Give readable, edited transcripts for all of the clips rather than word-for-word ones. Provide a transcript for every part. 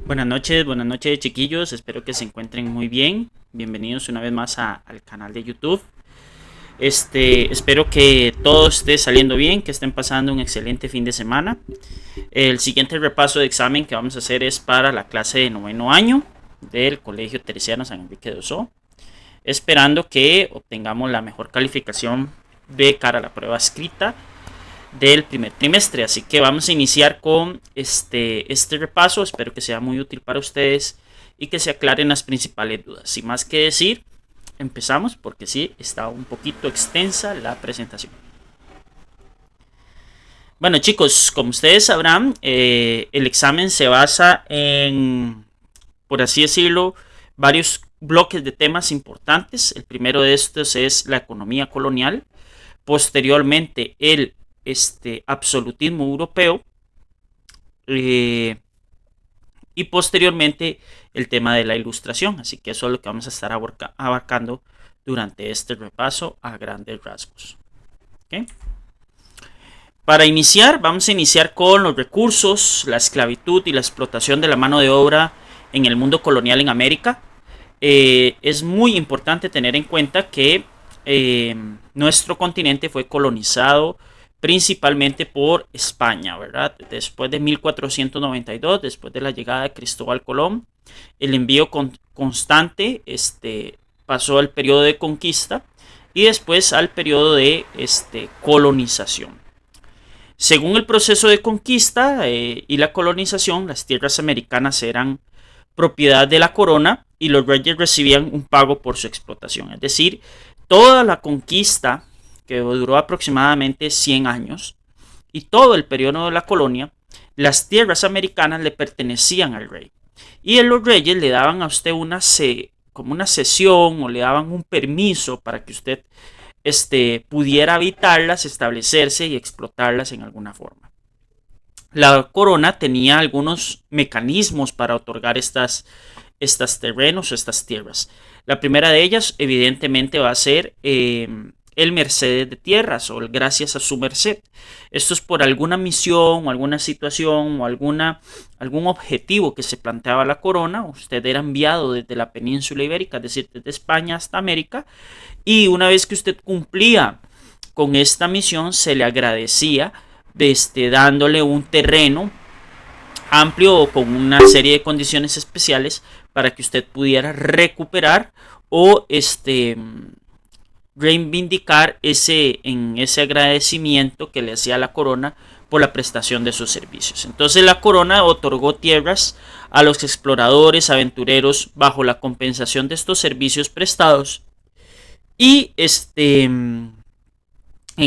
Buenas noches chiquillos, espero que se encuentren muy bien. Bienvenidos una vez más al canal de YouTube. Espero que todo esté saliendo bien, que estén pasando un excelente fin de semana. El siguiente repaso de examen que vamos a hacer es para la clase de noveno año del Colegio Teresiano San Enrique de Osorno, esperando que obtengamos la mejor calificación de cara a la prueba escrita del primer trimestre. Así que vamos a iniciar con este repaso. Espero que sea muy útil para ustedes y que se aclaren las principales dudas. Sin más que decir, empezamos porque sí, está un poquito extensa la presentación. Bueno chicos, como ustedes sabrán, el examen se basa en, por así decirlo, varios bloques de temas importantes. El primero de estos es la economía colonial, posteriormente el absolutismo europeo, eh, y posteriormente el tema de la ilustración. Así que eso es lo que vamos a estar abarcando durante este repaso a grandes rasgos. ¿Okay? Para iniciar, vamos a iniciar con los recursos, la esclavitud y la explotación de la mano de obra en el mundo colonial en América. Es muy importante tener en cuenta que nuestro continente fue colonizado principalmente por España, ¿verdad? Después de 1492, después de la llegada de Cristóbal Colón, el envío constante pasó al periodo de conquista y después al periodo de colonización. Según el proceso de conquista y la colonización, las tierras americanas eran propiedad de la corona y los reyes recibían un pago por su explotación. Es decir, toda la conquista, que duró aproximadamente 100 años, y todo el periodo de la colonia, las tierras americanas le pertenecían al rey. Y los reyes le daban a usted como una cesión o le daban un permiso para que usted pudiera habitarlas, establecerse y explotarlas en alguna forma. La corona tenía algunos mecanismos para otorgar estas terrenos o estas tierras. La primera de ellas, evidentemente, va a ser el merced de tierras o el gracias a su merced. Esto es por alguna misión o alguna situación o algún objetivo que se planteaba la corona. Usted era enviado desde la península ibérica, es decir, desde España hasta América, y una vez que usted cumplía con esta misión, se le agradecía dándole un terreno amplio o con una serie de condiciones especiales para que usted pudiera recuperar o reivindicar en ese agradecimiento que le hacía la corona por la prestación de sus servicios. Entonces la corona otorgó tierras a los exploradores, aventureros, bajo la compensación de estos servicios prestados, y en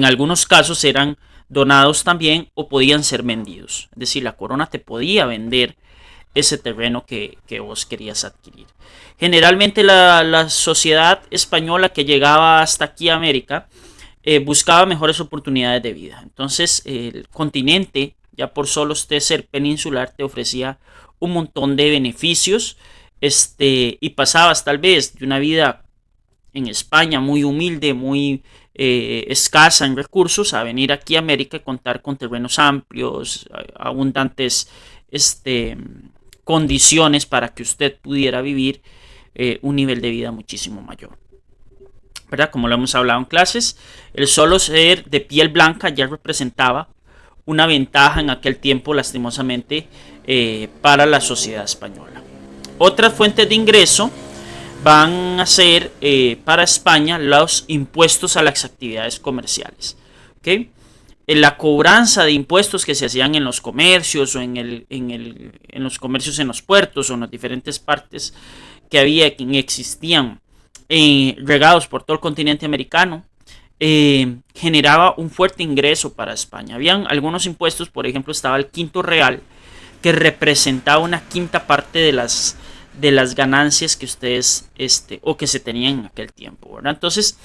algunos casos eran donados también o podían ser vendidos. Es decir, la corona te podía vender ese terreno que vos querías adquirir. Generalmente la sociedad española que llegaba hasta aquí a América buscaba mejores oportunidades de vida. Entonces el continente, ya por solo usted ser peninsular, te ofrecía un montón de beneficios, y pasabas tal vez de una vida en España muy humilde, muy escasa en recursos, a venir aquí a América y contar con terrenos amplios, abundantes condiciones para que usted pudiera vivir un nivel de vida muchísimo mayor. ¿Verdad? Como lo hemos hablado en clases, el solo ser de piel blanca ya representaba una ventaja en aquel tiempo, lastimosamente, para la sociedad española. Otras fuentes de ingreso van a ser para España los impuestos a las actividades comerciales. ¿Okay? La cobranza de impuestos que se hacían en los comercios o en los comercios en los puertos o en las diferentes partes que existían regados por todo el continente americano, generaba un fuerte ingreso para España. Habían algunos impuestos, por ejemplo, estaba el quinto real, que representaba una quinta parte de las ganancias que ustedes o que se tenían en aquel tiempo, ¿verdad? Entonces,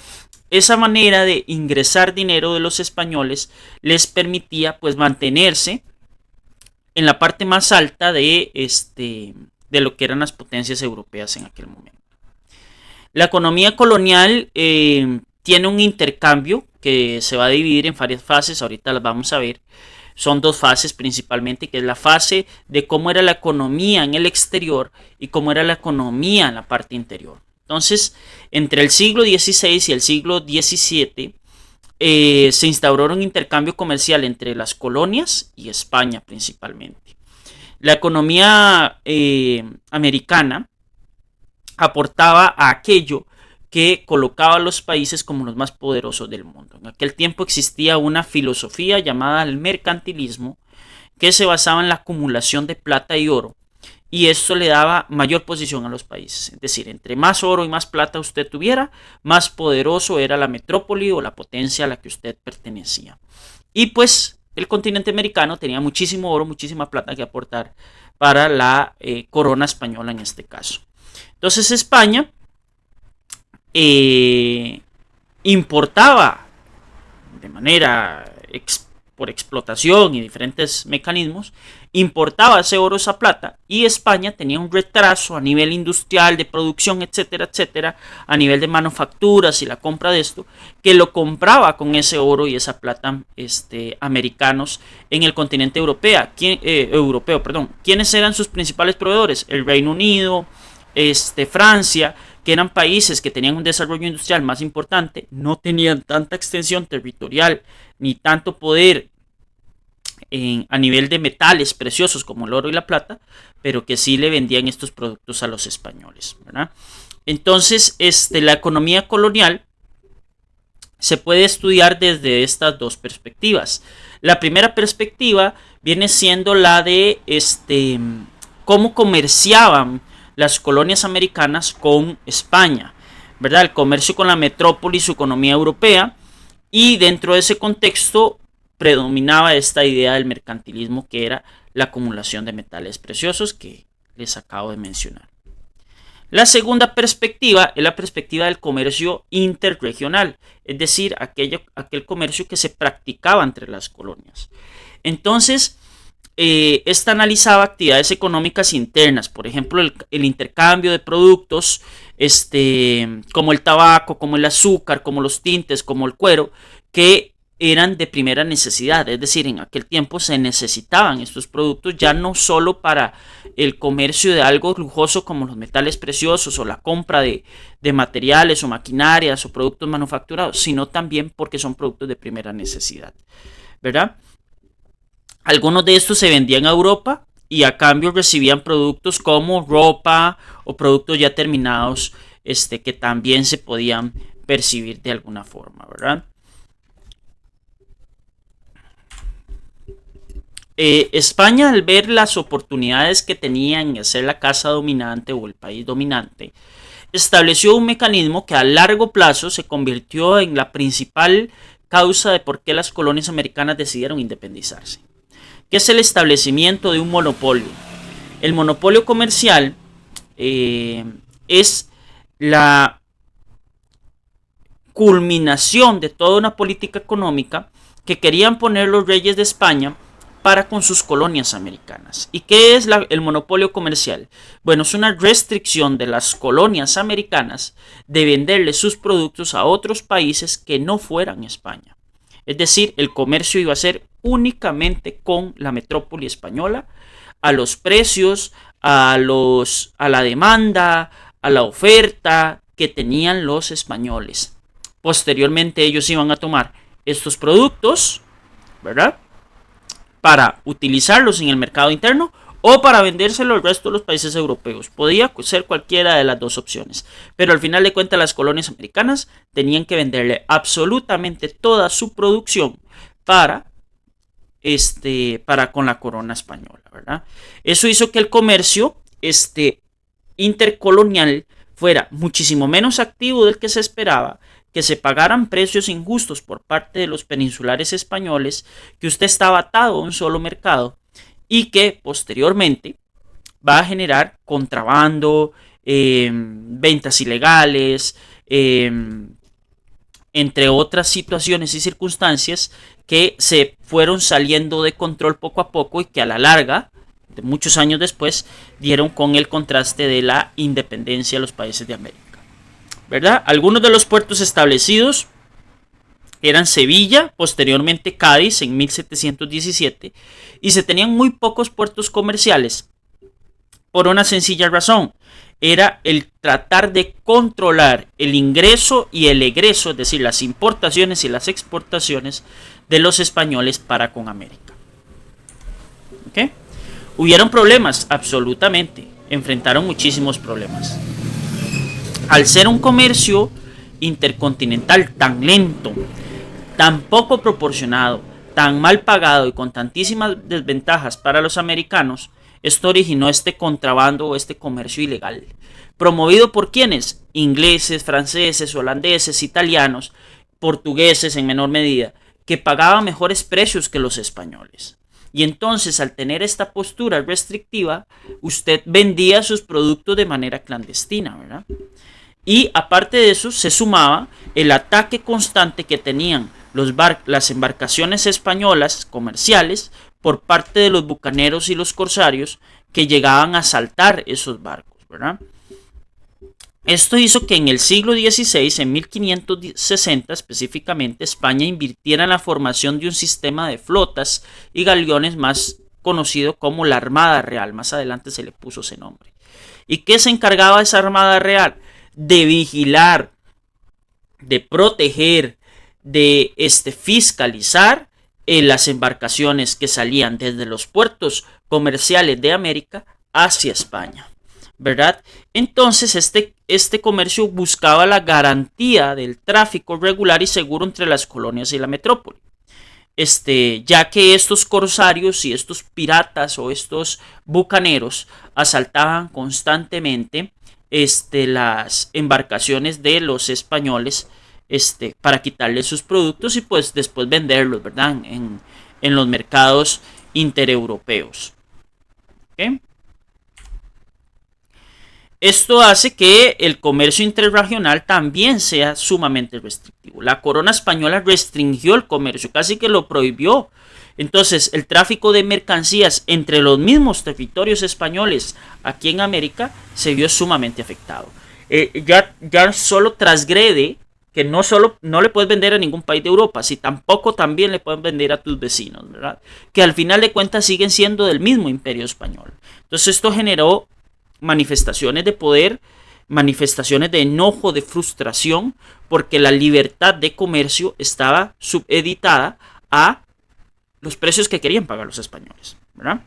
esa manera de ingresar dinero de los españoles les permitía pues mantenerse en la parte más alta de lo que eran las potencias europeas en aquel momento. La economía colonial tiene un intercambio que se va a dividir en varias fases, ahorita las vamos a ver, son dos fases principalmente, que es la fase de cómo era la economía en el exterior y cómo era la economía en la parte interior. Entonces, entre el siglo XVI y el siglo XVII se instauró un intercambio comercial entre las colonias y España principalmente. La economía americana aportaba a aquello que colocaba a los países como los más poderosos del mundo. En aquel tiempo existía una filosofía llamada el mercantilismo, que se basaba en la acumulación de plata y oro, y esto le daba mayor posición a los países. Es decir, entre más oro y más plata usted tuviera, más poderoso era la metrópoli o la potencia a la que usted pertenecía. Y pues el continente americano tenía muchísimo oro, muchísima plata que aportar para la corona española en este caso. Entonces España importaba de manera por explotación y diferentes mecanismos, importaba ese oro, esa plata, y España tenía un retraso a nivel industrial, de producción, etcétera, etcétera, a nivel de manufacturas y la compra de esto, que lo compraba con ese oro y esa plata americanos en el continente europeo. ¿Quiénes eran sus principales proveedores? El Reino Unido, Francia, que eran países que tenían un desarrollo industrial más importante, no tenían tanta extensión territorial ni tanto poder a nivel de metales preciosos como el oro y la plata, pero que sí le vendían estos productos a los españoles, ¿verdad? Entonces, la economía colonial se puede estudiar desde estas dos perspectivas. La primera perspectiva viene siendo la de cómo comerciaban las colonias americanas con España, ¿verdad? El comercio con la metrópoli, su economía europea, y dentro de ese contexto predominaba esta idea del mercantilismo, que era la acumulación de metales preciosos que les acabo de mencionar. La segunda perspectiva es la perspectiva del comercio interregional, es decir, aquel comercio que se practicaba entre las colonias. Entonces, esta analizaba actividades económicas internas, por ejemplo, el intercambio de productos como el tabaco, como el azúcar, como los tintes, como el cuero, que eran de primera necesidad. Es decir, en aquel tiempo se necesitaban estos productos ya no solo para el comercio de algo lujoso como los metales preciosos o la compra de materiales o maquinarias o productos manufacturados, sino también porque son productos de primera necesidad, ¿verdad? Algunos de estos se vendían a Europa y a cambio recibían productos como ropa o productos ya terminados que también se podían percibir de alguna forma, ¿verdad? España, al ver las oportunidades que tenía en ser la casa dominante o el país dominante, estableció un mecanismo que a largo plazo se convirtió en la principal causa de por qué las colonias americanas decidieron independizarse, que es el establecimiento de un monopolio. El monopolio comercial es la culminación de toda una política económica que querían poner los reyes de España para con sus colonias americanas. ¿Y qué es el monopolio comercial? Bueno, es una restricción de las colonias americanas de venderle sus productos a otros países que no fueran España. Es decir, el comercio iba a ser únicamente con la metrópoli española, a los precios, a la demanda, a la oferta que tenían los españoles. Posteriormente ellos iban a tomar estos productos, ¿verdad?, para utilizarlos en el mercado interno o para vendérselo al resto de los países europeos. Podía ser cualquiera de las dos opciones, pero al final de cuentas las colonias americanas tenían que venderle absolutamente toda su producción para con la corona española, ¿verdad? Eso hizo que el comercio intercolonial fuera muchísimo menos activo del que se esperaba, que se pagaran precios injustos por parte de los peninsulares españoles, que usted estaba atado a un solo mercado y que posteriormente va a generar contrabando, ventas ilegales, entre otras situaciones y circunstancias que se fueron saliendo de control poco a poco y que a la larga, de muchos años después, dieron con el contraste de la independencia de los países de América, ¿verdad? Algunos de los puertos establecidos eran Sevilla, posteriormente Cádiz en 1717, y se tenían muy pocos puertos comerciales por una sencilla razón. Era el tratar de controlar el ingreso y el egreso, es decir, las importaciones y las exportaciones de los españoles para con América. ¿Okay? ¿Hubieron problemas? Absolutamente. Enfrentaron muchísimos problemas. Al ser un comercio intercontinental tan lento, tan poco proporcionado, tan mal pagado y con tantísimas desventajas para los americanos, esto originó este contrabando o este comercio ilegal. ¿Promovido por quiénes? Ingleses, franceses, holandeses, italianos, portugueses en menor medida, que pagaban mejores precios que los españoles. Y entonces, al tener esta postura restrictiva, usted vendía sus productos de manera clandestina, ¿verdad? Y aparte de eso, se sumaba el ataque constante que tenían las embarcaciones españolas comerciales por parte de los bucaneros y los corsarios que llegaban a asaltar esos barcos, ¿verdad? Esto hizo que en el siglo XVI, en 1560 específicamente, España invirtiera en la formación de un sistema de flotas y galeones más conocido como la Armada Real. Más adelante se le puso ese nombre. ¿Y qué se encargaba esa Armada Real? De vigilar, de proteger, de fiscalizar las embarcaciones que salían desde los puertos comerciales de América hacia España, ¿verdad? Entonces este comercio buscaba la garantía del tráfico regular y seguro entre las colonias y la metrópoli. Ya que estos corsarios y estos piratas o estos bucaneros asaltaban constantemente las embarcaciones de los españoles para quitarles sus productos y pues después venderlos, ¿verdad? En los mercados intereuropeos. ¿Okay? Esto hace que el comercio interregional también sea sumamente restrictivo. La corona española restringió el comercio, casi que lo prohibió. Entonces, el tráfico de mercancías entre los mismos territorios españoles aquí en América se vio sumamente afectado. Ya solo transgrede que no le puedes vender a ningún país de Europa, si tampoco también le puedes vender a tus vecinos, ¿verdad? Que al final de cuentas siguen siendo del mismo imperio español. Entonces, esto generó manifestaciones de poder, manifestaciones de enojo, de frustración, porque la libertad de comercio estaba subeditada a los precios que querían pagar los españoles, ¿verdad?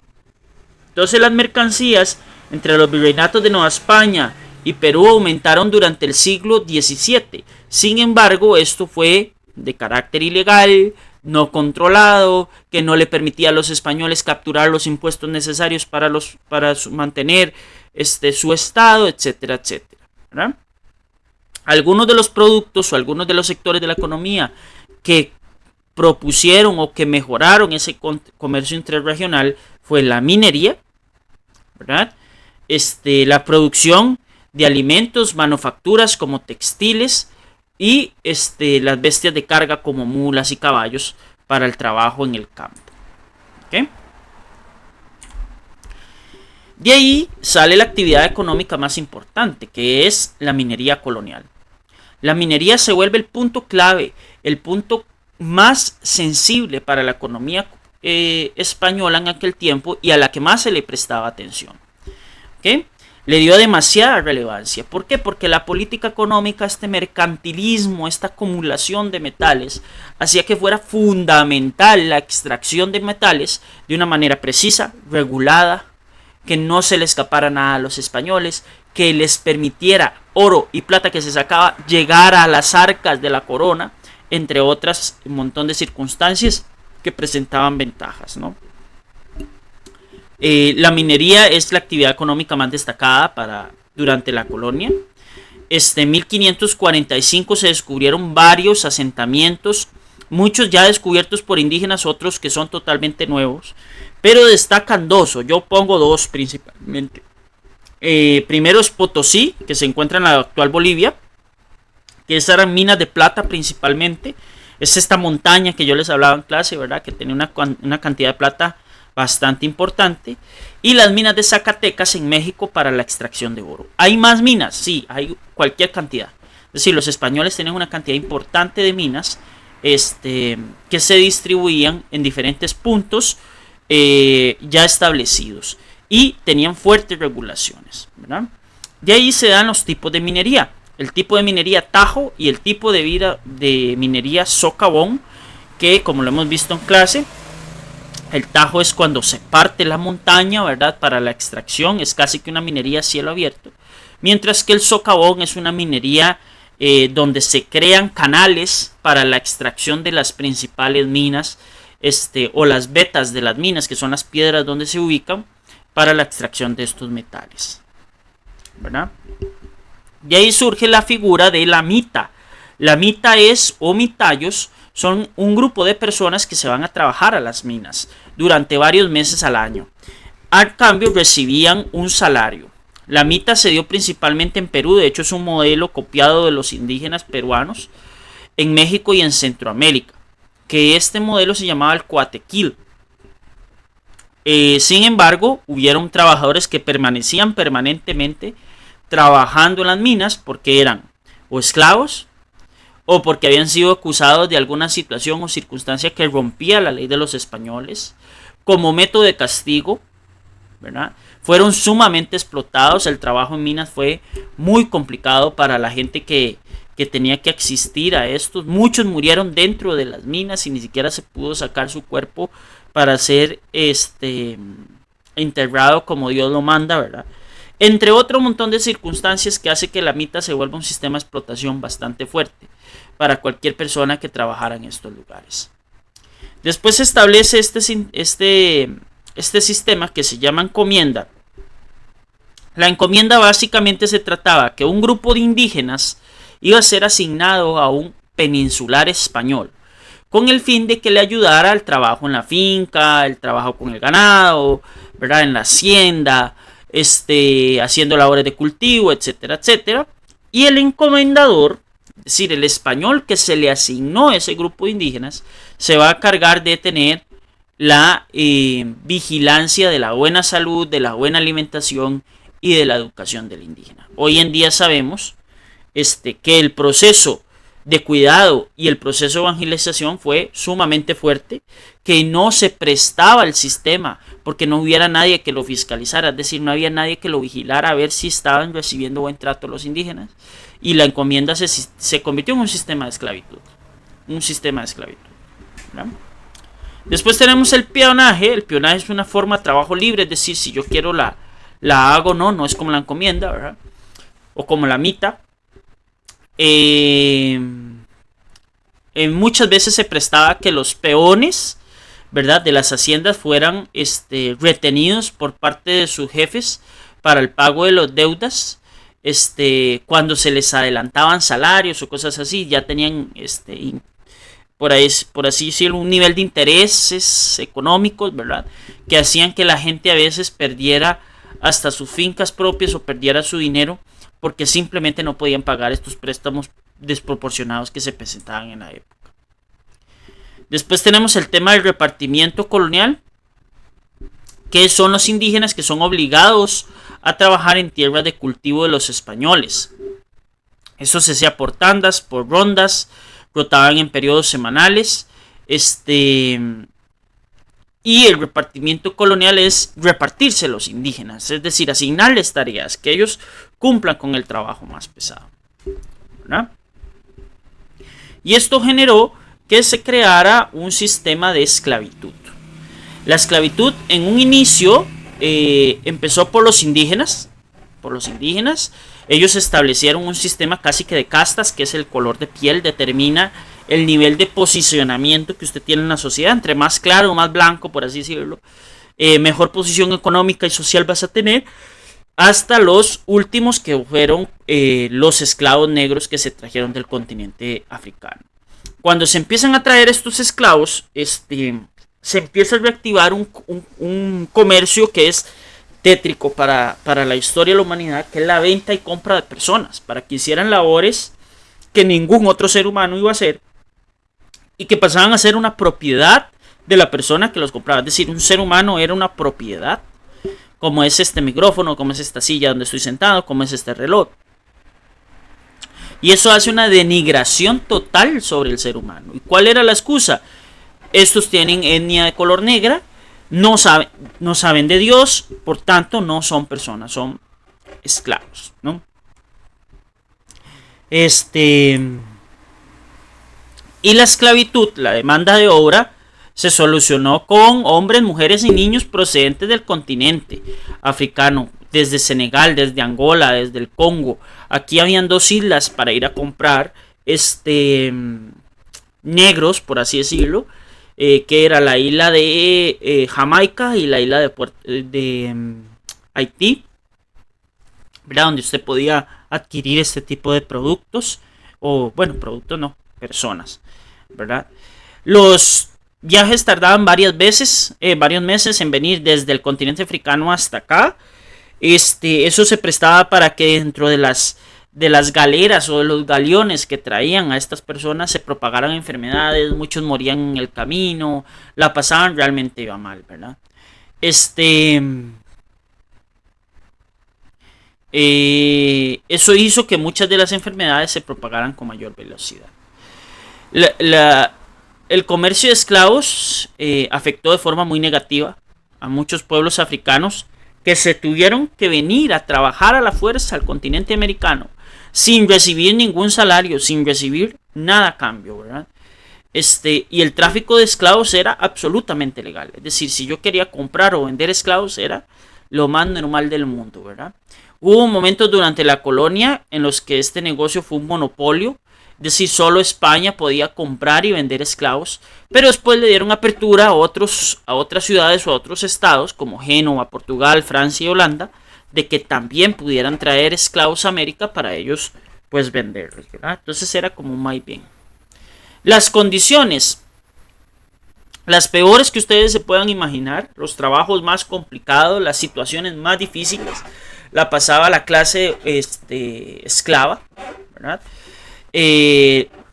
Entonces las mercancías entre los virreinatos de Nueva España y Perú aumentaron durante el siglo XVII. Sin embargo, esto fue de carácter ilegal, no controlado, que no le permitía a los españoles capturar los impuestos necesarios para mantener su estado, etcétera, etcétera, ¿verdad? Algunos de los productos o algunos de los sectores de la economía que propusieron o que mejoraron ese comercio interregional fue la minería, ¿verdad? La producción de alimentos, manufacturas como textiles y las bestias de carga como mulas y caballos para el trabajo en el campo. ¿Okay? De ahí sale la actividad económica más importante, que es la minería colonial. La minería se vuelve el punto clave, el punto más sensible para la economía española en aquel tiempo y a la que más se le prestaba atención. ¿Okay? Le dio demasiada relevancia. ¿Por qué? Porque la política económica, este mercantilismo, esta acumulación de metales, hacía que fuera fundamental la extracción de metales de una manera precisa, regulada, que no se le escapara nada a los españoles, que les permitiera oro y plata que se sacaba llegar a las arcas de la corona, entre otras un montón de circunstancias que presentaban ventajas, ¿no? La minería es la actividad económica más destacada durante la colonia. En 1545 se descubrieron varios asentamientos, muchos ya descubiertos por indígenas, otros que son totalmente nuevos, pero destacan dos, o yo pongo dos principalmente. Primero es Potosí, que se encuentra en la actual Bolivia, que esas eran minas de plata principalmente. Es esta montaña que yo les hablaba en clase, ¿verdad? Que tenía una cantidad de plata bastante importante. Y las minas de Zacatecas en México para la extracción de oro. ¿Hay más minas? Sí, hay cualquier cantidad. Es decir, los españoles tenían una cantidad importante de minas que se distribuían en diferentes puntos ya establecidos y tenían fuertes regulaciones, ¿verdad? De ahí se dan los tipos de minería: el tipo de minería Tajo y el tipo de minería Socavón, que como lo hemos visto en clase, el Tajo es cuando se parte la montaña, ¿verdad?, para la extracción, es casi que una minería a cielo abierto, mientras que el Socavón es una minería donde se crean canales para la extracción de las principales minas, o las vetas de las minas, que son las piedras donde se ubican para la extracción de estos metales, ¿verdad? De ahí surge la figura de la mita. La mita o mitayos son un grupo de personas que se van a trabajar a las minas durante varios meses al año. A cambio recibían un salario. La mita se dio principalmente en Perú, de hecho es un modelo copiado de los indígenas peruanos en México y en Centroamérica, que este modelo se llamaba el Coatequil. Sin embargo, hubieron trabajadores que permanecían permanentemente trabajando en las minas porque eran o esclavos o porque habían sido acusados de alguna situación o circunstancia que rompía la ley de los españoles como método de castigo, ¿verdad? Fueron sumamente explotados. El trabajo en minas fue muy complicado para la gente que tenía que asistir a estos. Muchos murieron dentro de las minas y ni siquiera se pudo sacar su cuerpo para ser enterrado como Dios lo manda, ¿verdad? Entre otro montón de circunstancias que hace que la mita se vuelva un sistema de explotación bastante fuerte para cualquier persona que trabajara en estos lugares. Después se establece este sistema que se llama encomienda. La encomienda básicamente se trataba que un grupo de indígenas iba a ser asignado a un peninsular español con el fin de que le ayudara al trabajo en la finca, el trabajo con el ganado, ¿verdad?, en la hacienda, haciendo labores de cultivo, etcétera, etcétera. Y el encomendador, es decir, el español que se le asignó a ese grupo de indígenas, se va a cargar de tener la vigilancia de la buena salud, de la buena alimentación y de la educación del indígena. Hoy en día sabemos que el proceso de cuidado y el proceso de evangelización fue sumamente fuerte, que no se prestaba al sistema porque no hubiera nadie que lo fiscalizara, es decir, no había nadie que lo vigilara a ver si estaban recibiendo buen trato los indígenas, y la encomienda se convirtió en un sistema de esclavitud, ¿verdad? Después tenemos el peonaje. El peonaje es una forma de trabajo libre, es decir, si yo quiero la hago, no es como la encomienda, ¿verdad?, o como la mita. Muchas veces se prestaba que los peones, ¿verdad?, de las haciendas fueran retenidos por parte de sus jefes para el pago de las deudas. Cuando se les adelantaban salarios o cosas así, ya tenían por así decirlo, un nivel de intereses económicos, ¿verdad?, que hacían que la gente a veces perdiera hasta sus fincas propias o perdiera su dinero porque simplemente no podían pagar estos préstamos desproporcionados que se presentaban en la época. Después tenemos el tema del repartimiento colonial, que son los indígenas que son obligados a trabajar en tierras de cultivo de los españoles. Eso se hacía por tandas, por rondas, rotaban en periodos semanales. Y el repartimiento colonial es repartirse los indígenas, es decir, asignarles tareas, que ellos cumplan con el trabajo más pesado, ¿verdad? Y esto generó que se creara un sistema de esclavitud. La esclavitud en un inicio empezó por los indígenas. Ellos establecieron un sistema casi que de castas, que es el color de piel, determina el nivel de posicionamiento que usted tiene en la sociedad. Entre más claro, más blanco, por así decirlo, mejor posición económica y social vas a tener, hasta los últimos, que fueron los esclavos negros que se trajeron del continente africano. Cuando se empiezan a traer estos esclavos, se empieza a reactivar un comercio que es tétrico para la historia de la humanidad, que es la venta y compra de personas, para que hicieran labores que ningún otro ser humano iba a hacer, y que pasaban a ser una propiedad de la persona que los compraba. Es decir, un ser humano era una propiedad, como es este micrófono, como es esta silla donde estoy sentado, como es este reloj. Y eso hace una denigración total sobre el ser humano. ¿Y cuál era la excusa? Estos tienen etnia de color negra, no saben de Dios, por tanto no son personas, son esclavos, ¿no? Y la esclavitud, la demanda de obra, se solucionó con hombres, mujeres y niños procedentes del continente africano, desde Senegal, desde Angola, desde el Congo. Aquí habían dos islas para ir a comprar negros, por así decirlo, que era la isla de Jamaica y la isla de Haití, ¿verdad? Donde usted podía adquirir este tipo de productos, o bueno, productos no, personas, ¿verdad? Los viajes tardaban varios meses en venir desde el continente africano hasta acá. Eso se prestaba para que dentro de las galeras o de los galeones que traían a estas personas se propagaran enfermedades, muchos morían en el camino, la pasaban realmente iba mal, ¿verdad? Eso hizo que muchas de las enfermedades se propagaran con mayor velocidad. El comercio de esclavos afectó de forma muy negativa a muchos pueblos africanos que se tuvieron que venir a trabajar a la fuerza al continente americano sin recibir ningún salario, sin recibir nada a cambio, ¿verdad? Y el tráfico de esclavos era absolutamente legal. Es decir, si yo quería comprar o vender esclavos era lo más normal del mundo, ¿verdad? Hubo momentos durante la colonia en los que este negocio fue un monopolio. Es decir, solo España podía comprar y vender esclavos, pero después le dieron apertura a otras ciudades o a otros estados como Génova, Portugal, Francia y Holanda, de que también pudieran traer esclavos a América para ellos pues venderlos, ¿verdad? Entonces era como muy bien. Las condiciones, las peores que ustedes se puedan imaginar, los trabajos más complicados, las situaciones más difíciles, la pasaba la clase esclava, ¿verdad?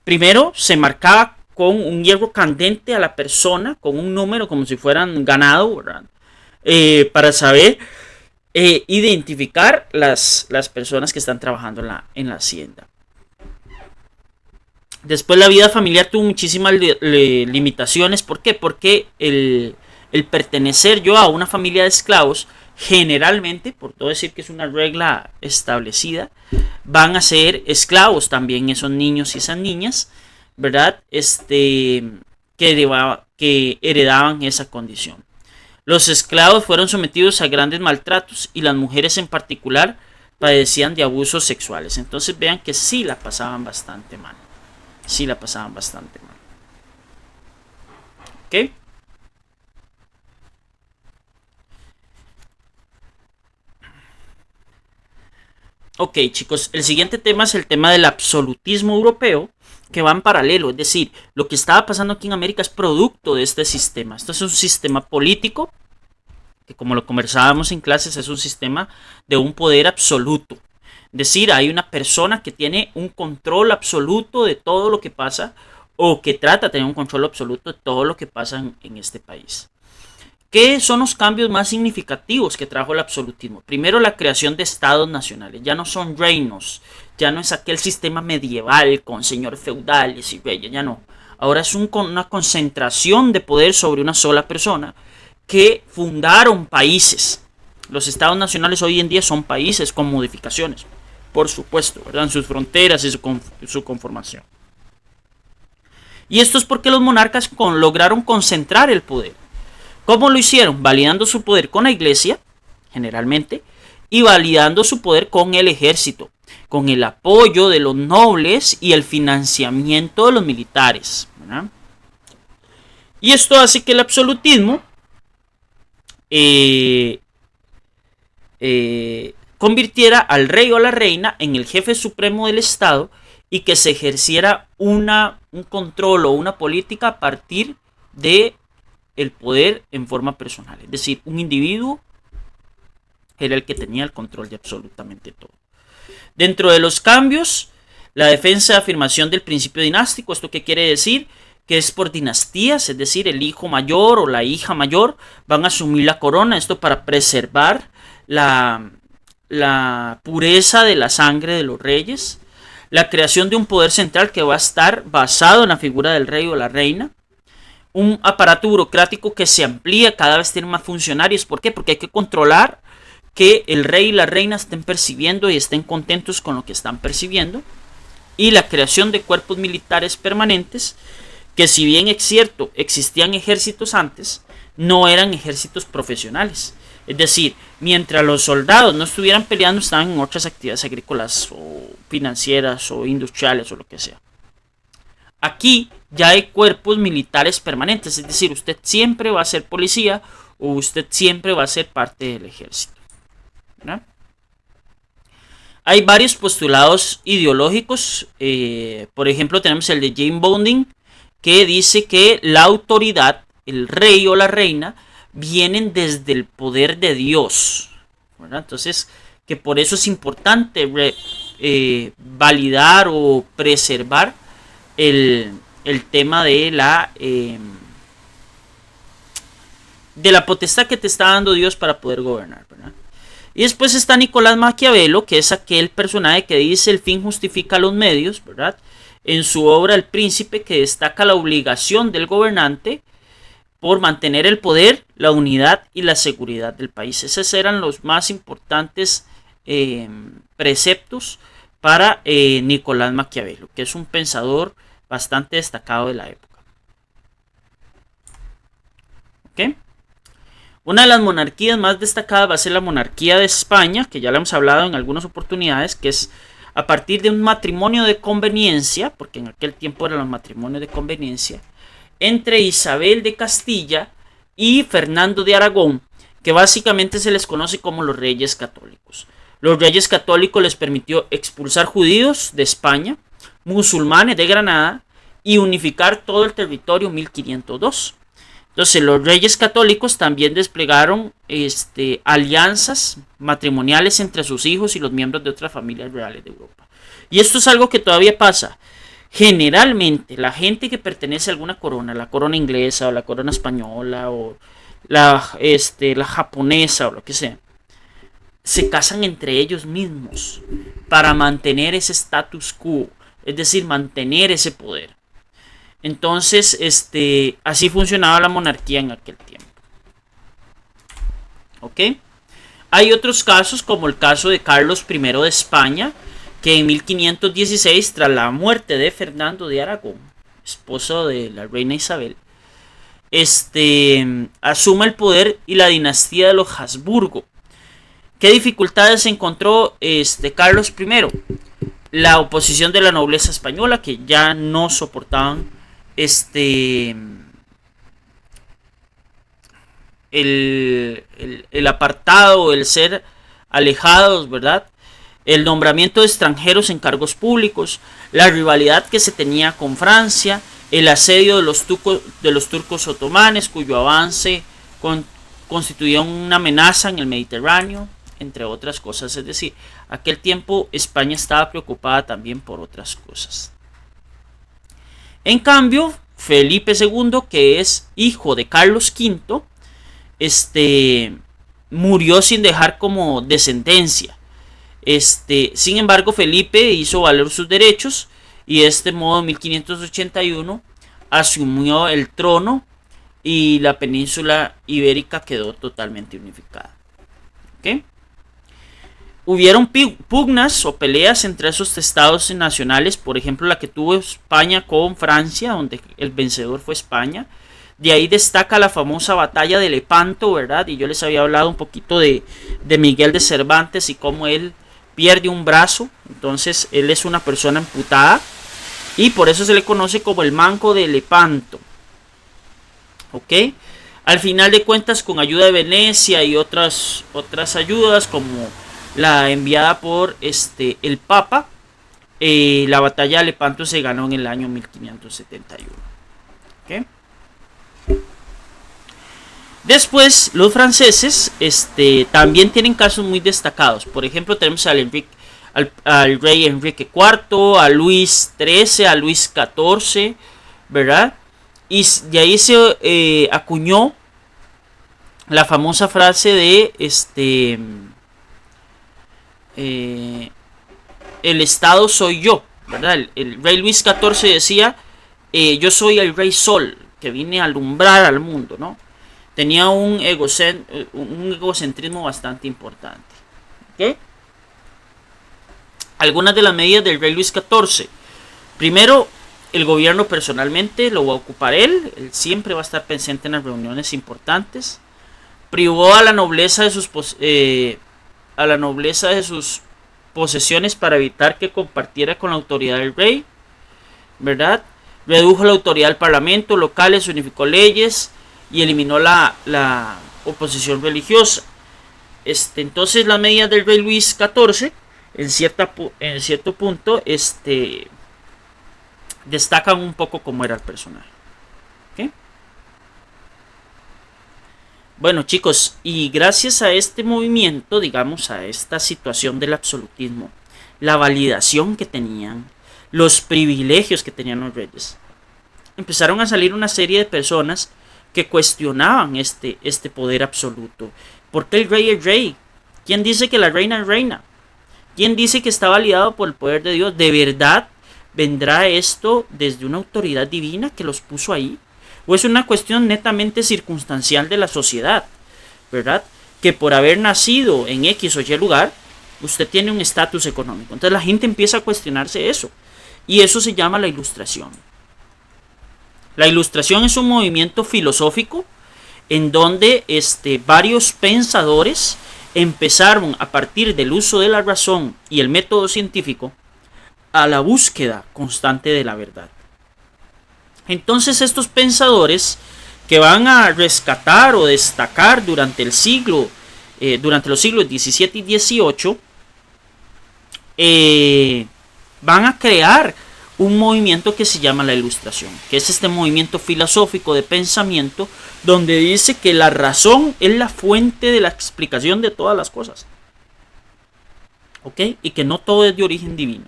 Primero se marcaba con un hierro candente a la persona, con un número como si fueran ganado, ¿verdad? Para saber identificar las personas que están trabajando en la hacienda. Después la vida familiar tuvo muchísimas limitaciones. ¿Por qué? Porque el pertenecer yo a una familia de esclavos, generalmente, por todo decir que es una regla establecida, van a ser esclavos también esos niños y esas niñas, ¿verdad? Que heredaban esa condición. Los esclavos fueron sometidos a grandes maltratos y las mujeres en particular padecían de abusos sexuales. Entonces vean que sí la pasaban bastante mal. Sí la pasaban bastante mal. ¿Ok? Ok, chicos, el siguiente tema es el tema del absolutismo europeo, que va en paralelo. Es decir, lo que estaba pasando aquí en América es producto de este sistema. Esto es un sistema político, que como lo conversábamos en clases, es un sistema de un poder absoluto. Es decir, hay una persona que tiene un control absoluto de todo lo que pasa, o que trata de tener un control absoluto de todo lo que pasa en este país. ¿Qué son los cambios más significativos que trajo el absolutismo? Primero, la creación de estados nacionales. Ya no son reinos, ya no es aquel sistema medieval con señores feudales y reyes, ya no. Ahora es una concentración de poder sobre una sola persona que fundaron países. Los estados nacionales hoy en día son países con modificaciones, por supuesto, ¿verdad? En sus fronteras y su conformación. Y esto es porque los monarcas lograron concentrar el poder. ¿Cómo lo hicieron? Validando su poder con la iglesia, generalmente, y validando su poder con el ejército, con el apoyo de los nobles y el financiamiento de los militares, ¿verdad? Y esto hace que el absolutismo convirtiera al rey o a la reina en el jefe supremo del Estado y que se ejerciera un control o una política a partir de el poder en forma personal. Es decir, un individuo era el que tenía el control de absolutamente todo. Dentro de los cambios, la defensa de afirmación del principio dinástico. ¿Esto qué quiere decir? Que es por dinastías, es decir, el hijo mayor o la hija mayor van a asumir la corona. Esto para preservar la pureza de la sangre de los reyes. la creación de un poder central que va a estar basado en la figura del rey o la reina, un aparato burocrático que se amplía, cada vez tiene más funcionarios. ¿Por qué? Porque hay que controlar que el rey y la reina estén percibiendo y estén contentos con lo que están percibiendo, y la creación de cuerpos militares permanentes que, si bien es cierto existían ejércitos antes, no eran ejércitos profesionales. Es decir, mientras los soldados no estuvieran peleando, estaban en otras actividades agrícolas o financieras o industriales o lo que sea. Aquí ya hay cuerpos militares permanentes, es decir, usted siempre va a ser policía o usted siempre va a ser parte del ejército, ¿verdad? Hay varios postulados ideológicos, por ejemplo tenemos el de Jane Bonding, que dice que la autoridad, el rey o la reina, vienen desde el poder de Dios, ¿verdad? Entonces, que por eso es importante validar o preservar el tema de la potestad que te está dando Dios para poder gobernar, ¿verdad? Y después está Nicolás Maquiavelo, que es aquel personaje que dice el fin justifica los medios, ¿verdad? En su obra El Príncipe, que destaca la obligación del gobernante por mantener el poder, la unidad y la seguridad del país. Esos eran los más importantes preceptos para Nicolás Maquiavelo, que es un pensador bastante destacado de la época. ¿Ok? Una de las monarquías más destacadas va a ser la monarquía de España, que ya le hemos hablado en algunas oportunidades, que es a partir de un matrimonio de conveniencia, porque en aquel tiempo eran los matrimonios de conveniencia, entre Isabel de Castilla y Fernando de Aragón, que básicamente se les conoce como los Reyes Católicos. Los Reyes Católicos les permitió expulsar judíos de España, musulmanes de Granada y unificar todo el territorio 1502. Entonces los Reyes Católicos también desplegaron alianzas matrimoniales entre sus hijos y los miembros de otras familias reales de Europa. Y esto es algo que todavía pasa. Generalmente la gente que pertenece a alguna corona, la corona inglesa o la corona española o la japonesa o lo que sea, se casan entre ellos mismos para mantener ese status quo, es decir, mantener ese poder. Entonces, así funcionaba la monarquía en aquel tiempo. ¿Ok? Hay otros casos, como el caso de Carlos I de España, que en 1516, tras la muerte de Fernando de Aragón, esposo de la reina Isabel, asume el poder y la dinastía de los Habsburgo. ¿Qué dificultades encontró Carlos I? La oposición de la nobleza española, que ya no soportaban el apartado, el ser alejados, ¿verdad? El nombramiento de extranjeros en cargos públicos, la rivalidad que se tenía con Francia, el asedio de los turcos otomanes, cuyo avance constituía una amenaza en el Mediterráneo, entre otras cosas. Es decir, aquel tiempo España estaba preocupada también por otras cosas. En cambio, Felipe II, que es hijo de Carlos V, murió sin dejar como descendencia. Sin embargo, Felipe hizo valer sus derechos y de este modo en 1581 asumió el trono y la península ibérica quedó totalmente unificada. ¿Okay? Hubieron pugnas o peleas entre esos estados nacionales, por ejemplo la que tuvo España con Francia, donde el vencedor fue España. De ahí destaca la famosa batalla de Lepanto, ¿verdad? Y yo les había hablado un poquito de Miguel de Cervantes y cómo él pierde un brazo. Entonces él es una persona amputada y por eso se le conoce como el Manco de Lepanto. ¿Ok? Al final de cuentas, con ayuda de Venecia y otras ayudas como la enviada por el Papa, la batalla de Lepanto se ganó en el año 1571. ¿Okay? Después, los franceses también tienen casos muy destacados. Por ejemplo, tenemos al rey Enrique IV, a Luis XIII, a Luis XIV, ¿verdad? Y de ahí se acuñó la famosa frase de el Estado soy yo, ¿verdad? El rey Luis XIV decía, yo soy el rey sol, que vine a alumbrar al mundo, ¿no? Tenía un egocentrismo bastante importante. ¿Okay? Algunas de las medidas del rey Luis XIV. Primero, el gobierno personalmente lo va a ocupar él siempre va a estar presente en las reuniones importantes. Privó a la nobleza de sus posesiones para evitar que compartiera con la autoridad del rey, ¿verdad? Redujo la autoridad del parlamento locales, unificó leyes y eliminó la oposición religiosa. Entonces las medidas del rey Luis XIV en cierto punto destacan un poco cómo era el personaje. ¿Okay? Bueno, chicos, y gracias a este movimiento, digamos, a esta situación del absolutismo, la validación que tenían, los privilegios que tenían los reyes, empezaron a salir una serie de personas que cuestionaban este poder absoluto. ¿Por qué el rey es rey? ¿Quién dice que la reina es reina? ¿Quién dice que está validado por el poder de Dios? ¿De verdad vendrá esto desde una autoridad divina que los puso ahí? ¿O es una cuestión netamente circunstancial de la sociedad? ¿Verdad? Que por haber nacido en X o Y lugar, usted tiene un estatus económico. Entonces la gente empieza a cuestionarse eso. Y eso se llama la Ilustración. La Ilustración es un movimiento filosófico en donde varios pensadores empezaron a partir del uso de la razón y el método científico a la búsqueda constante de la verdad. Entonces estos pensadores que van a rescatar o destacar durante los siglos XVII y XVIII van a crear un movimiento que se llama la Ilustración, que es este movimiento filosófico de pensamiento donde dice que la razón es la fuente de la explicación de todas las cosas, ¿ok? Y que no todo es de origen divino.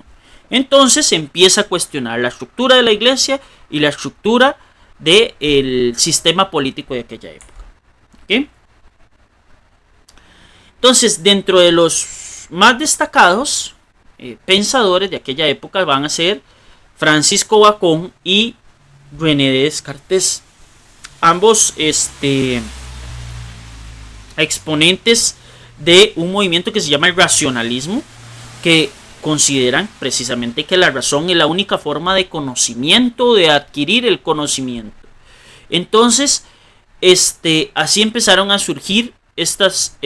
Entonces se empieza a cuestionar la estructura de la iglesia y la estructura del sistema político de aquella época, ¿ok? Entonces, dentro de los más destacados pensadores de aquella época van a ser Francisco Bacon y René Descartes, ambos exponentes de un movimiento que se llama el racionalismo, que consideran precisamente que la razón es la única forma de conocimiento, de adquirir el conocimiento. Entonces, así empezaron a surgir estas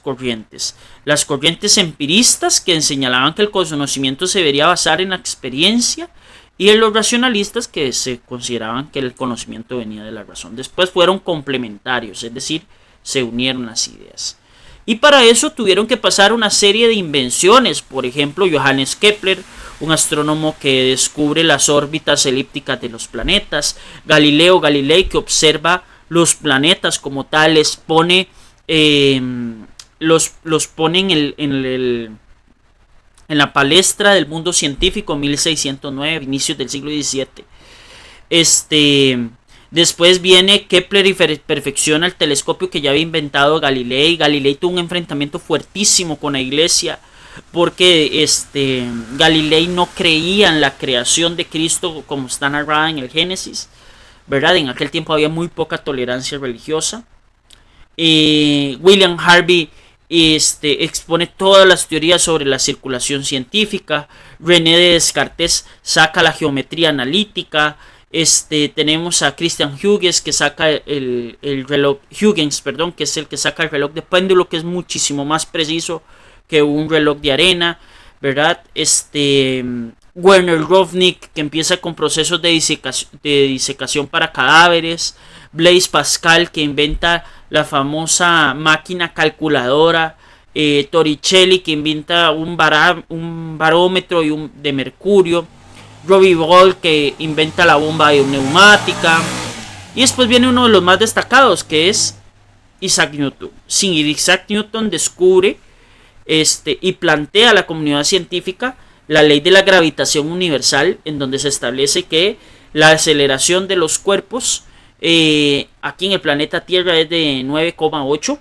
corrientes. Las corrientes empiristas, que señalaban que el conocimiento se debería basar en la experiencia, y en los racionalistas, que se consideraban que el conocimiento venía de la razón. Después fueron complementarios, es decir, se unieron las ideas. Y para eso tuvieron que pasar una serie de invenciones. Por ejemplo, Johannes Kepler, un astrónomo que descubre las órbitas elípticas de los planetas. Galileo Galilei, que observa los planetas como tales, los pone en la palestra del mundo científico en 1609, inicios del siglo XVII. Después viene Kepler y perfecciona el telescopio que ya había inventado Galilei. Galilei tuvo un enfrentamiento fuertísimo con la iglesia porque Galilei no creía en la creación de Cristo como está narrada en el Génesis, ¿verdad? En aquel tiempo había muy poca tolerancia religiosa. William Harvey expone todas las teorías sobre la circulación científica. René Descartes saca la geometría analítica. Tenemos a Christian Huygens, que saca el reloj Huygens, perdón, que es el que saca el reloj de péndulo, que es muchísimo más preciso que un reloj de arena, ¿verdad? Werner Rovnik, que empieza con procesos de disecación para cadáveres. Blaise Pascal, que inventa la famosa máquina calculadora. Torricelli, que inventa un barómetro de mercurio. Robbie Ball, que inventa la bomba neumática. Y después viene uno de los más destacados, que es Isaac Newton. Sí, Isaac Newton descubre y plantea a la comunidad científica la ley de la gravitación universal, en donde se establece que la aceleración de los cuerpos aquí en el planeta Tierra es de 9,8,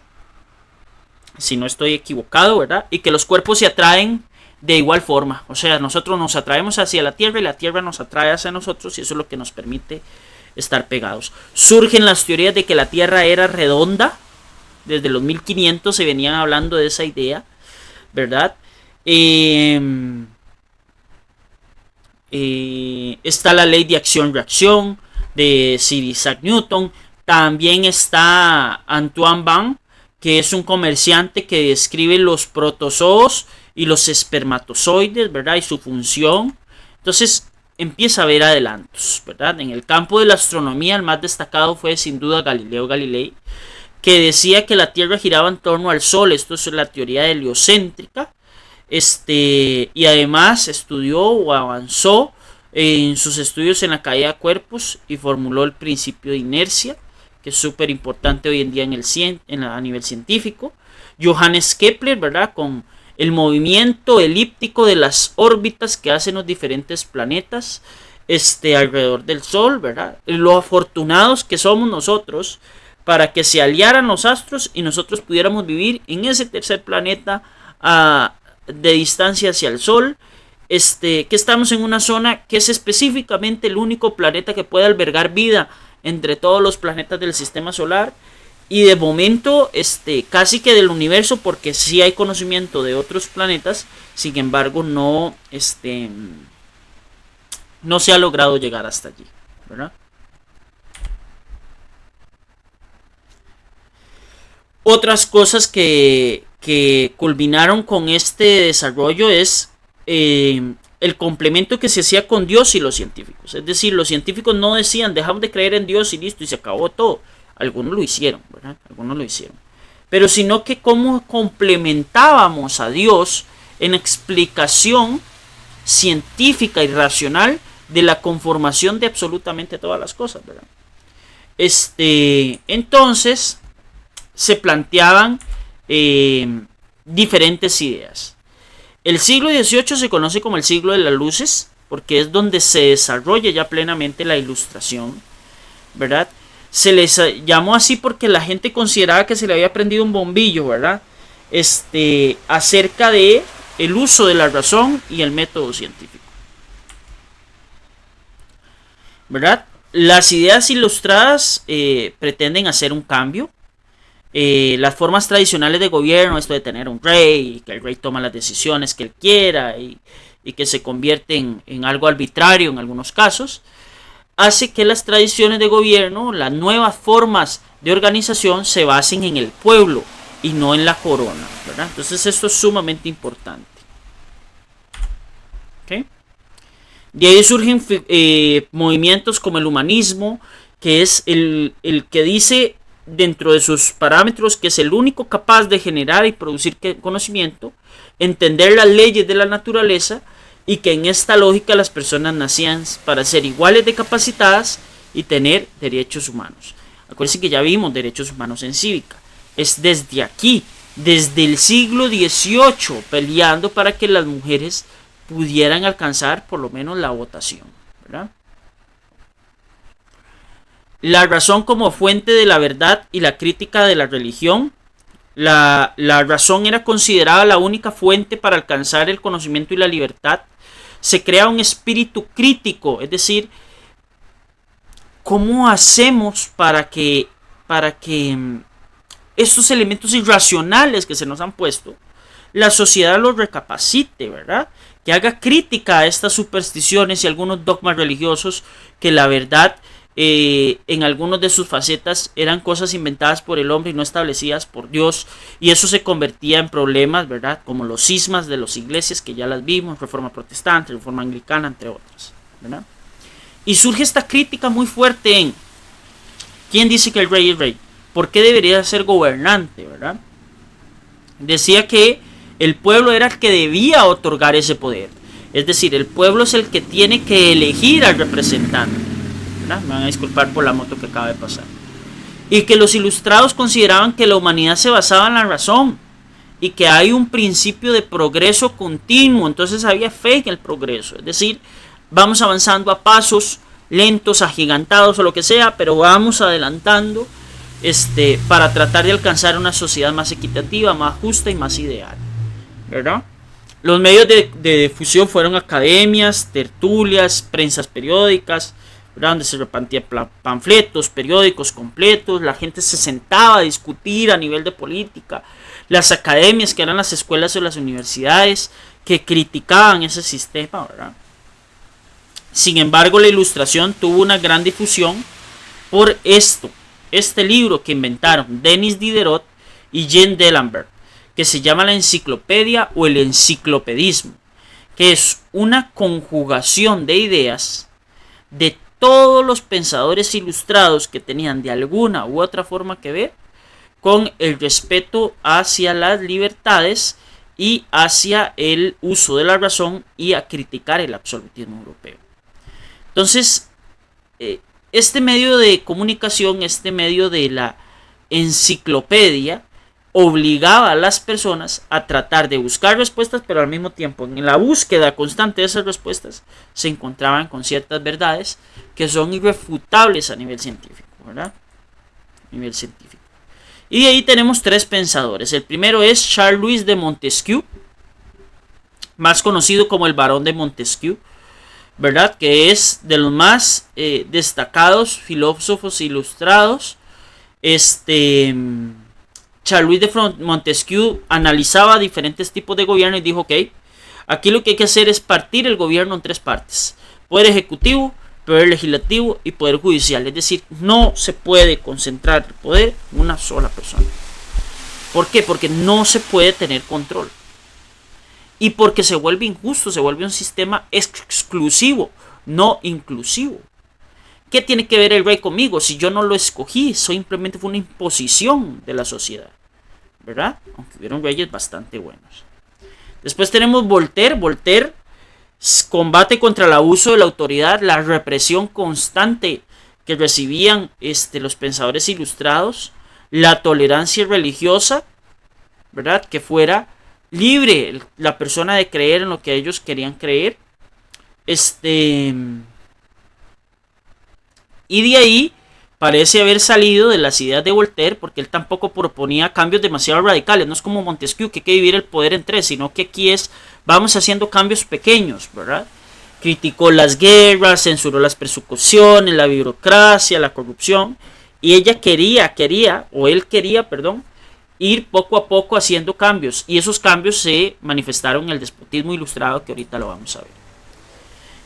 si no estoy equivocado, ¿verdad? Y que los cuerpos se atraen de igual forma. O sea, nosotros nos atraemos hacia la Tierra y la Tierra nos atrae hacia nosotros y eso es lo que nos permite estar pegados. Surgen las teorías de que la Tierra era redonda. Desde los 1500 se venían hablando de esa idea, ¿verdad? Está la ley de acción-reacción de Sir Isaac Newton. También está Antoine Van, que es un comerciante que describe los protozoos y los espermatozoides, ¿verdad? Y su función. Entonces empieza a haber adelantos, ¿verdad? En el campo de la astronomía, el más destacado fue sin duda Galileo Galilei, que decía que la Tierra giraba en torno al Sol. Esto es la teoría heliocéntrica. Y además estudió o avanzó en sus estudios en la caída de cuerpos y formuló el principio de inercia, que es súper importante hoy en día a nivel científico. Johannes Kepler, ¿verdad? Con el movimiento elíptico de las órbitas que hacen los diferentes planetas alrededor del Sol, ¿verdad? Lo afortunados que somos nosotros para que se aliaran los astros y nosotros pudiéramos vivir en ese tercer planeta de distancia hacia el Sol, que estamos en una zona que es específicamente el único planeta que puede albergar vida entre todos los planetas del sistema solar y de momento casi que del universo, porque sí hay conocimiento de otros planetas, sin embargo no se ha logrado llegar hasta allí, ¿verdad? Otras cosas que culminaron con este desarrollo es el complemento que se hacía con Dios y los científicos. Es decir, los científicos no decían dejamos de creer en Dios y listo y se acabó todo. Algunos lo hicieron, ¿verdad? Algunos lo hicieron. Pero sino que cómo complementábamos a Dios en explicación científica y racional de la conformación de absolutamente todas las cosas, ¿verdad? Entonces se planteaban diferentes ideas. El siglo XVIII se conoce como el siglo de las luces, porque es donde se desarrolla ya plenamente la ilustración, ¿verdad? Se les llamó así porque la gente consideraba que se le había prendido un bombillo, ¿verdad? Acerca de el uso de la razón y el método científico, ¿verdad? Las ideas ilustradas pretenden hacer un cambio. Las formas tradicionales de gobierno, esto de tener un rey, que el rey toma las decisiones que él quiera y que se convierte en algo arbitrario en algunos casos, hace que las tradiciones de gobierno, las nuevas formas de organización se basen en el pueblo y no en la corona, ¿verdad? Entonces esto es sumamente importante. ¿Okay? De ahí surgen movimientos como el humanismo, que es el que dice dentro de sus parámetros que es el único capaz de generar y producir conocimiento, entender las leyes de la naturaleza y que en esta lógica las personas nacían para ser iguales de capacitadas y tener derechos humanos. Acuérdense que ya vimos derechos humanos en cívica. Es desde aquí, desde el siglo XVIII, peleando para que las mujeres pudieran alcanzar por lo menos la votación, ¿verdad? La razón como fuente de la verdad y la crítica de la religión. La razón era considerada la única fuente para alcanzar el conocimiento y la libertad. Se crea un espíritu crítico, es decir, ¿cómo hacemos para que estos elementos irracionales que se nos han puesto, la sociedad los recapacite, ¿verdad? Que haga crítica a estas supersticiones y algunos dogmas religiosos que la verdad en algunas de sus facetas eran cosas inventadas por el hombre y no establecidas por Dios, y eso se convertía en problemas, ¿verdad? Como los cismas de las iglesias que ya las vimos, Reforma Protestante, Reforma Anglicana, entre otras, ¿verdad? Y surge esta crítica muy fuerte en ¿quién dice que el rey es rey? ¿Por qué debería ser gobernante, verdad? Decía que el pueblo era el que debía otorgar ese poder, es decir, el pueblo es el que tiene que elegir al representante, ¿verdad? Me van a disculpar por la moto que acaba de pasar. Y que los ilustrados consideraban que la humanidad se basaba en la razón y que hay un principio de progreso continuo, entonces había fe en el progreso, es decir, vamos avanzando a pasos lentos, agigantados o lo que sea, pero vamos adelantando para tratar de alcanzar una sociedad más equitativa, más justa y más ideal, ¿verdad? Los medios de difusión fueron academias, tertulias, prensas periódicas, ¿verdad? Donde se repartían panfletos, periódicos completos, la gente se sentaba a discutir a nivel de política. Las academias, que eran las escuelas o las universidades, que criticaban ese sistema, ¿verdad? Sin embargo, la Ilustración tuvo una gran difusión por este libro que inventaron Denis Diderot y Jean D'Alembert, que se llama la enciclopedia o el enciclopedismo, que es una conjugación de ideas de todos los pensadores ilustrados que tenían de alguna u otra forma que ver con el respeto hacia las libertades y hacia el uso de la razón y a criticar el absolutismo europeo. Entonces, este medio de comunicación, este medio de la enciclopedia, obligaba a las personas a tratar de buscar respuestas, pero al mismo tiempo en la búsqueda constante de esas respuestas se encontraban con ciertas verdades que son irrefutables a nivel científico, ¿verdad? A nivel científico. Y de ahí tenemos tres pensadores. El primero es Charles de Montesquieu, más conocido como el Barón de Montesquieu, ¿verdad? Que es de los más destacados filósofos ilustrados. Charles de Montesquieu analizaba diferentes tipos de gobierno y dijo, ok, aquí lo que hay que hacer es partir el gobierno en tres partes: poder ejecutivo, poder legislativo y poder judicial. Es decir, no se puede concentrar el poder en una sola persona. ¿Por qué? Porque no se puede tener control. Y porque se vuelve injusto, se vuelve un sistema exclusivo, no inclusivo. ¿Qué tiene que ver el rey conmigo si yo no lo escogí? Simplemente fue una imposición de la sociedad, ¿verdad? Aunque hubieron reyes bastante buenos. Después tenemos Voltaire. Voltaire combate contra el abuso de la autoridad, la represión constante que recibían los pensadores ilustrados, la tolerancia religiosa, ¿verdad? Que fuera libre la persona de creer en lo que ellos querían creer. Y de ahí parece haber salido de las ideas de Voltaire, porque él tampoco proponía cambios demasiado radicales. No es como Montesquieu, que hay que dividir el poder en tres, sino que aquí vamos haciendo cambios pequeños, ¿verdad? Criticó las guerras, censuró las persecuciones, la burocracia, la corrupción. Y él quería, ir poco a poco haciendo cambios. Y esos cambios se manifestaron en el despotismo ilustrado, que ahorita lo vamos a ver.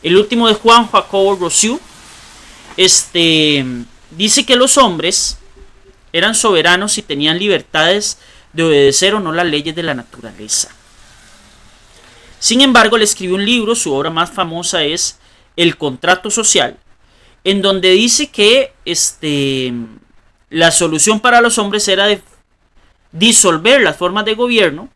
El último de Juan Jacobo Rousseau. Dice que los hombres eran soberanos y tenían libertades de obedecer o no las leyes de la naturaleza. Sin embargo, le escribió un libro, su obra más famosa es El contrato social, en donde dice que la solución para los hombres era de disolver las formas de gobierno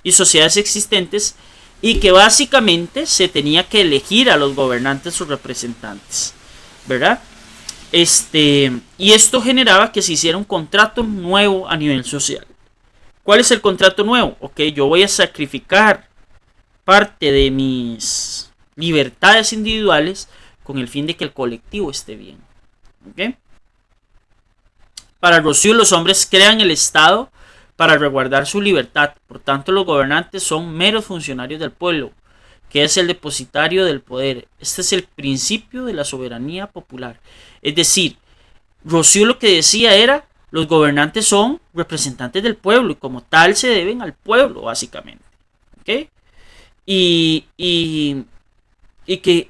y sociedades existentes, y que básicamente se tenía que elegir a los gobernantes o representantes, ¿verdad? Y esto generaba que se hiciera un contrato nuevo a nivel social. ¿Cuál es el contrato nuevo? Ok, yo voy a sacrificar parte de mis libertades individuales con el fin de que el colectivo esté bien. ¿Okay? Para Rousseau, los hombres crean el Estado para resguardar su libertad. Por tanto, los gobernantes son meros funcionarios del pueblo, que es el depositario del poder. Este es el principio de la soberanía popular. Es decir, Rousseau lo que decía era: los gobernantes son representantes del pueblo y como tal se deben al pueblo, básicamente. ¿Okay? Y que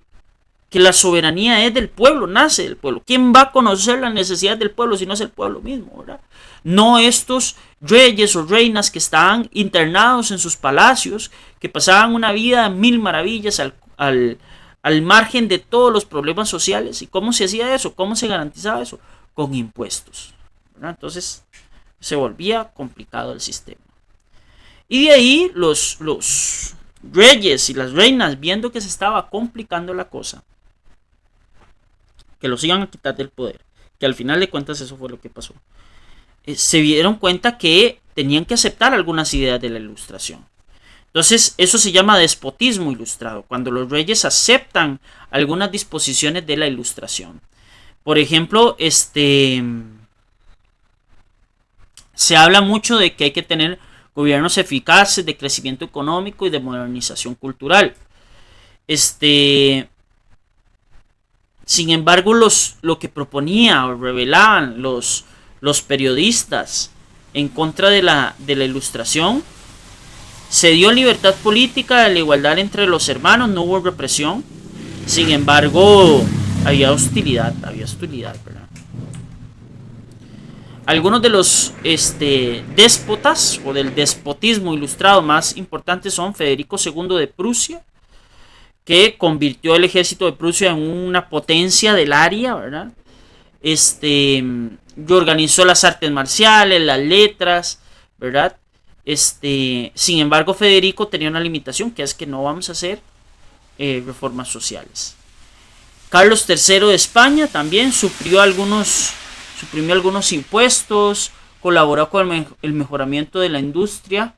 la soberanía es del pueblo, nace del pueblo. ¿Quién va a conocer las necesidades del pueblo si no es el pueblo mismo, ¿verdad? No estos reyes o reinas que estaban internados en sus palacios, que pasaban una vida de mil maravillas al margen de todos los problemas sociales. ¿Y cómo se hacía eso? ¿Cómo se garantizaba eso? Con impuestos, ¿verdad? Entonces se volvía complicado el sistema. Y de ahí los reyes y las reinas, viendo que se estaba complicando la cosa, que los iban a quitar del poder, que al final de cuentas eso fue lo que pasó, se dieron cuenta que tenían que aceptar algunas ideas de la Ilustración. Entonces eso se llama despotismo ilustrado, cuando los reyes aceptan algunas disposiciones de la Ilustración. Por ejemplo, se habla mucho de que hay que tener gobiernos eficaces de crecimiento económico y de modernización cultural. Sin embargo, lo que proponía o revelaban los periodistas en contra de la ilustración, se dio libertad política, la igualdad entre los hermanos, no hubo represión. Sin embargo, había hostilidad, ¿verdad? Algunos de los déspotas o del despotismo ilustrado más importantes son Federico II de Prusia, que convirtió el ejército de Prusia en una potencia del área, ¿verdad? Organizó las artes marciales, las letras, ¿verdad? Sin embargo, Federico tenía una limitación, que es que no vamos a hacer reformas sociales. Carlos III de España también suprimió algunos impuestos, colaboró con el mejoramiento de la industria,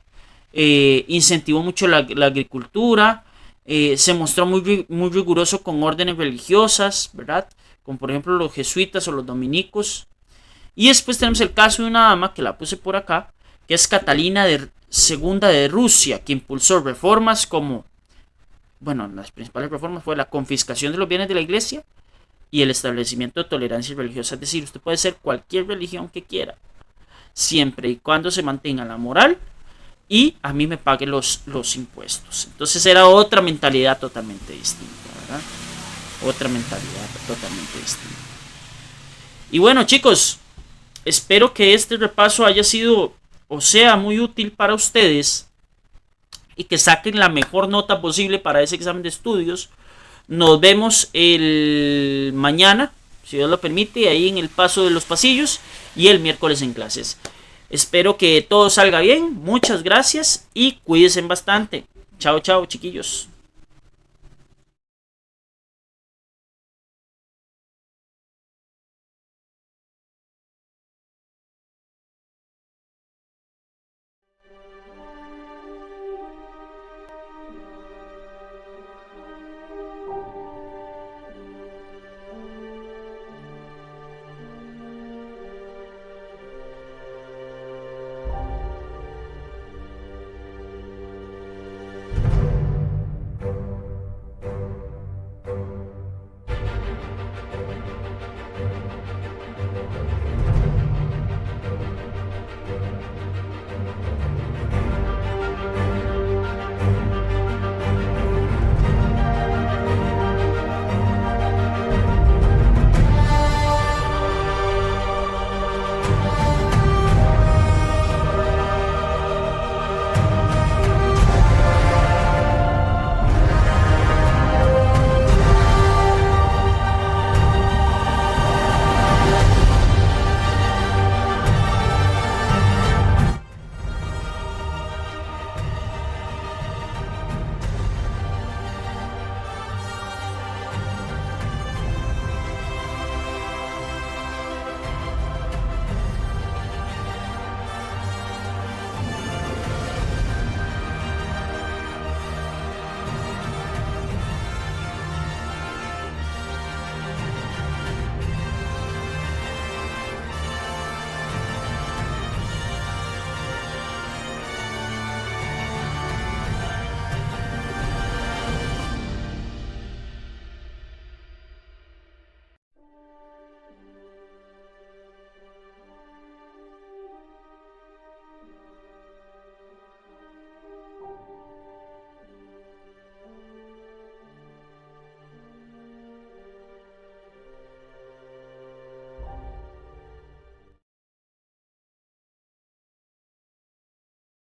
incentivó mucho la agricultura, se mostró muy riguroso con órdenes religiosas, ¿verdad? Como por ejemplo los jesuitas o los dominicos. Y después tenemos el caso de una dama, que la puse por acá, que es Catalina II de Rusia, que impulsó reformas como, bueno, las principales reformas fue la confiscación de los bienes de la iglesia y el establecimiento de tolerancia religiosa. Es decir, usted puede ser cualquier religión que quiera, siempre y cuando se mantenga la moral y a mí me pague los impuestos. Entonces era otra mentalidad totalmente distinta, ¿verdad? Otra mentalidad totalmente distinta. Y bueno, chicos, espero que este repaso haya sido o sea muy útil para ustedes y que saquen la mejor nota posible para ese examen de estudios. Nos vemos el mañana, si Dios lo permite, ahí en el paso de los pasillos, y el miércoles en clases. Espero que todo salga bien. Muchas gracias y cuídense bastante. Chao, chao, chiquillos.